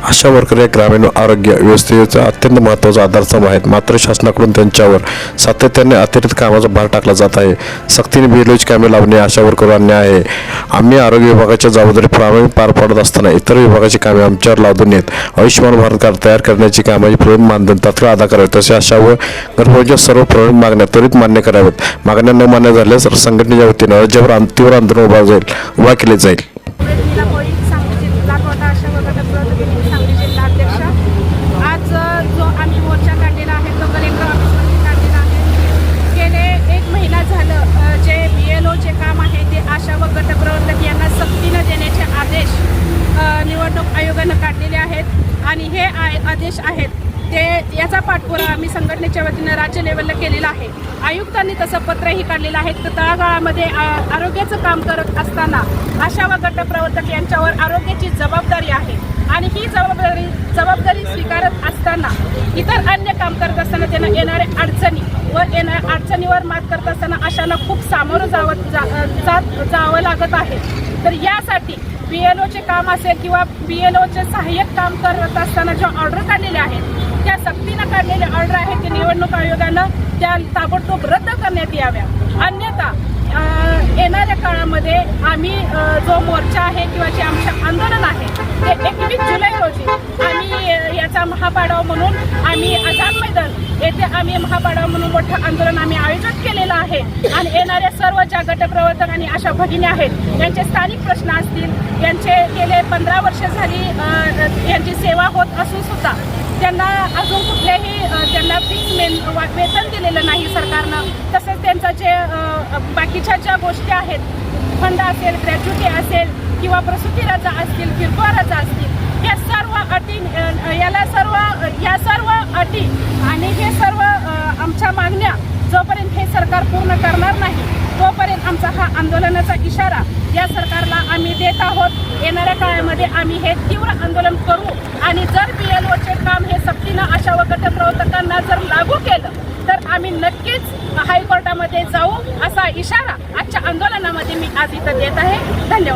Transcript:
आशा worker या ग्रामीण आरोग्य व्यवस्थेचा अत्यंत महत्त्वाचा आधारस्तंभ आहेत. मात्र शासनाकडून त्यांच्यावर सातत्याने अतिरिक्त कामाचा भार टाकला जात आहे. सक्तीने बिलोची कामे लावणे आशा वर्करवर अन्याय आहे. आम्ही आरोग्य विभागाच्या जबाबदारी प्रामाणिक पार पाडत असताना इतर विभागाची कामे आमच्यावर लादून येत आयुष्यमान भारत कार्ड तयार करण्याची कामाची प्रलंबित मानधन तात्काळ अदा करावे. तसे आशा व गर्भवतीच्या सर्व प्रलंबित मागण्या त्वरित मान्य कराव्यात. मागण्या न मान्य झाल्यास संघटनेच्या वतीने राज्यभर तीव्र आंदोलन उभा केले जाईल. आज जो आम्ही मोर्चा काढलेला आहे तो कलेक्टर ऑफिसमध्ये काढलेला आहे. गेले 1 महिना झालं जे BLOचे काम आहे ते आशा व गटप्रवर्तक यांना सक्तीनं देण्याचे आदेश निवडणूक आयोगानं काढलेले आहेत आणि हे आदेश आहेत ते याचा पाठपुरावा आम्ही संघटनेच्या वतीनं राज्य लेवलला केलेला आहे. आयुक्तांनी तसं पत्रही काढलेलं आहे. तर तळागाळामध्ये आरोग्याचं काम करत असताना आशा व गटप्रवर्तक यांच्यावर आरोग्याची जबाबदारी आहे आणि ही जबाबदारी स्वीकारत असताना इतर अन्य काम करत असताना त्यांना येणाऱ्या अडचणीवर मात करत असताना आशाला खूप सामोरं जावं लागत आहे. तर यासाठी BLOचे काम असेल किंवा BLOचे सहाय्यक काम करत असताना ज्या ऑर्डर काढलेल्या आहेत त्या सक्तीनं काढलेल्या ऑर्डर आहेत ते निवडणूक आयोगानं त्या ताबडतोब रद्द करण्यात याव्या. अन्यथा येणाऱ्या काळामध्ये आम्ही जो मोर्चा आहे किंवा जे आमचं आंदोलन आहे ते 21 जुलै रोजी आम्ही याचा महापाडाव म्हणून आम्ही आझाद मैदान येथे आम्ही महापाडाव म्हणून मोठं आंदोलन आम्ही आयोजित केलेलं आहे. आणि येणाऱ्या सर्व ज्या गटप्रवर्तक आणि अशा भगिनी आहेत यांचे स्थानिक प्रश्न असतील, यांचे गेले 15 वर्ष झाली यांची सेवा होत असून सुद्धा त्यांना अजून कुठल्याही त्यांना फिक्स वेतन दिलेलं नाही सरकारनं. तसंच त्यांचं जे बाकीच्या ज्या गोष्टी आहेत फंड असेल, ग्रॅज्युटी असेल किंवा प्रसूती रजा असतील, किरकोळ रजा असतील, या सर्व अटी या सर्व अटी आणि हे सर्व आमच्या मागण्या जोपर्यंत हे सरकार पूर्ण करणार नाही तोपर्यंत आमचा हा आंदोलनाचा इशारा या सरकारला आम्ही देत आहोत. येणाऱ्या काळामध्ये आम्ही हे तीव्र आंदोलन करू आणि जर BLOचे काम हे सक्तीनं आशा व गटप्रवर्तकांना जर लागू केलं तर आम्ही नक्कीच हायकोर्टामध्ये जाऊ असा इशारा आजच्या आंदोलनामध्ये मी आज इथं देत आहे. धन्यवाद.